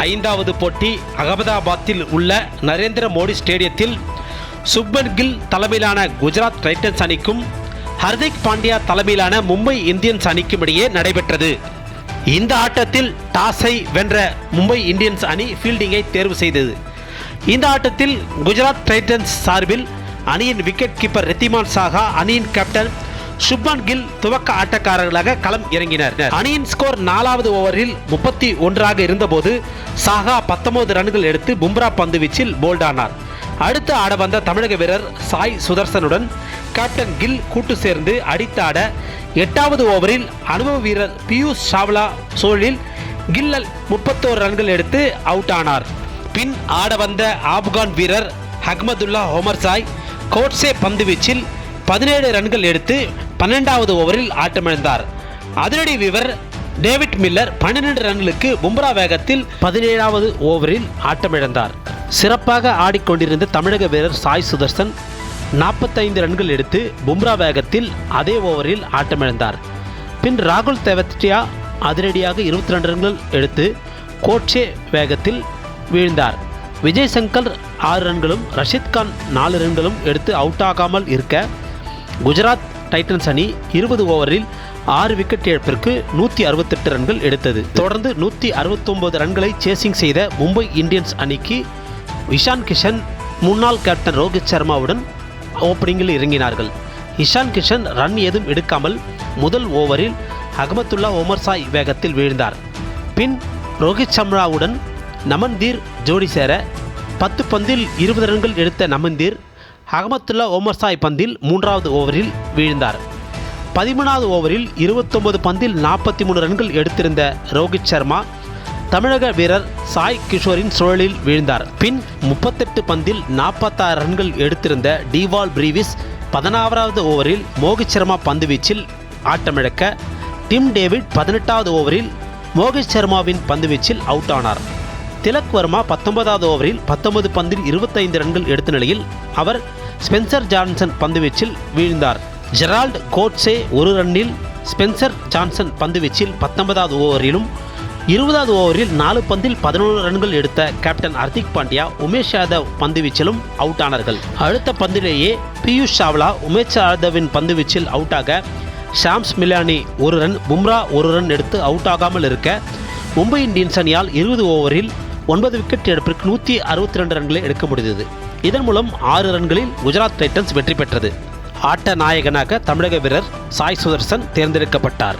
5வது போட்டி அகமதாபாத்தில் உள்ள நரேந்திர மோடி ஸ்டேடியத்தில் சுப்மன் கில் தலைமையிலான குஜராத் டைட்டன்ஸ் அணிக்கும் ஹர்திக் பாண்டியா தலைமையிலான மும்பை இந்தியன்ஸ் அணிக்கும் இடையே நடைபெற்றது. இந்த ஆட்டத்தில் டாஸை வென்ற மும்பை இந்தியன்ஸ் அணி ஃபீல்டிங்கை தேர்வு செய்தது. இந்த ஆட்டத்தில் குஜராத் டைட்டன்ஸ் சார்பில் அணியின் விக்கெட் கீப்பர் ரித்திமான் சாஹா, அணியின் கேப்டன் சுப்மன் கில் துவக்க ஆட்டக்காரர்களாக களம் இறங்கினர். அணியின் ஸ்கோர் 4வது ஓவரில் 31 இருந்தபோது சாஹா 19 ரன்கள் எடுத்து பும்ரா பந்து வீச்சில் போல்டானார். அடுத்து ஆட வந்த தமிழக வீரர் சாய் சுதர்சனுடன் கேப்டன் கில் கூட்டு சேர்ந்து அடித்து ஆட 8வது ஓவரில் அனுபவ வீரர் பியூஷ் சாவ்லா சோழில் கில்லல் 31 ரன்கள் எடுத்து அவுட் ஆனார். பின் ஆட வந்த ஆப்கான் வீரர் அஹ்மதுல்லா ஒமர்சாய் கோட்ஸே பந்து வீச்சில் 17 ரன்கள் எடுத்து 12வது ஓவரில் ஆட்டமிழந்தார். அதிரடி வீரர் டேவிட் மில்லர் 12 ரன்களுக்கு பும்ரா வேகத்தில் 17வது ஓவரில் ஆட்டமிழந்தார். சிறப்பாக ஆடிக்கொண்டிருந்த தமிழக வீரர் சாய் சுதர்சன் 45 ரன்கள் எடுத்து பும்ரா வேகத்தில் அதே ஓவரில் ஆட்டமிழந்தார். பின் ராகுல் தெவத்தியா அதிரடியாக 22 ரன்கள் எடுத்து கோட்ஸே வேகத்தில் வீழ்ந்தார். விஜய் சங்கர் 6 ரன்களும் ரஷீத் கான் 4 ரன்களும் எடுத்து அவுட் ஆகாமல் இருக்க குஜராத் டைட்டன்ஸ் அணி 20 ஓவரில் 6 விக்கெட் இழப்பிற்கு 168 ரன்கள் எடுத்தது. தொடர்ந்து 169 ரன்களை சேசிங் செய்த மும்பை இந்தியன்ஸ் அணிக்கு இஷான் கிஷன் முன்னாள் கேப்டன் ரோஹித் சர்மாவுடன் ஓப்பனிங்கில் இறங்கினார்கள். இஷான் கிஷன் ரன் ஏதும் எடுக்காமல் முதல் ஓவரில் அகமதுல்லா ஒமர்சாய் வேகத்தில் வீழ்ந்தார். பின் ரோஹித் சர்மாவுடன் நமன்தீர் ஜோடி சேர 10 பந்தில் 20 ரன்கள் எடுத்த நமன்தீர் அகமதுல்லா ஒமர்சாய் பந்தில் 3வது ஓவரில் வீழ்ந்தார். 13வது ஓவரில் 29 பந்தில் 43 ரன்கள் எடுத்திருந்த ரோஹித் சர்மா தமிழக வீரர் சாய் கிஷோரின் சுழலில் வீழ்ந்தார். பின் 38 பந்தில் 46 ரன்கள் எடுத்திருந்த டிவால் பிரீவிஸ் 16வது ஓவரில் மோகித் சர்மா பந்து வீச்சில் ஆட்டமிழக்க டிம் டேவிட் 18வது ஓவரில் மோகித் சர்மாவின் பந்து வீச்சில் அவுட் ஆனார். திலக் வர்மா 19வது ஓவரில் 19 பந்தில் 25 ரன்கள் எடுத்த நிலையில் அவர் ஸ்பென்சர் ஜான்சன் பந்து வீச்சில் வீழ்ந்தார். ஜெரால்ட் கோட்ஸே 1 ரன்னில் ஸ்பென்சர் ஜான்சன் பந்து வீச்சில் 19வது ஓவரிலும் 20வது ஓவரில் 4 பந்தில் 11 ரன்கள் எடுத்த கேப்டன் ஹர்திக் பாண்டியா, உமேஷ் யாதவ் பந்து வீச்சிலும் அவுட் ஆனார்கள். அடுத்த பந்திலேயே பியூஷ் சாவ்லா உமேஷ் யாதவின் பந்து வீச்சில் அவுட் ஆக Shams Meloni 1 run, Bumrah 1 run எடுத்து அவுட் ஆகாமல் இருக்க மும்பை இந்தியன்ஸ் அணியால் 20 ஓவரில் 9 விக்கெட் இழப்பிற்கு 162 ரன்களை எடுக்க முடிந்தது. இதன் மூலம் 6 ரன்களில் குஜராத் டைட்டன்ஸ் வெற்றி பெற்றது. ஆட்ட நாயகனாக தமிழக வீரர் சாய் சுதர்சன் தேர்ந்தெடுக்கப்பட்டார்.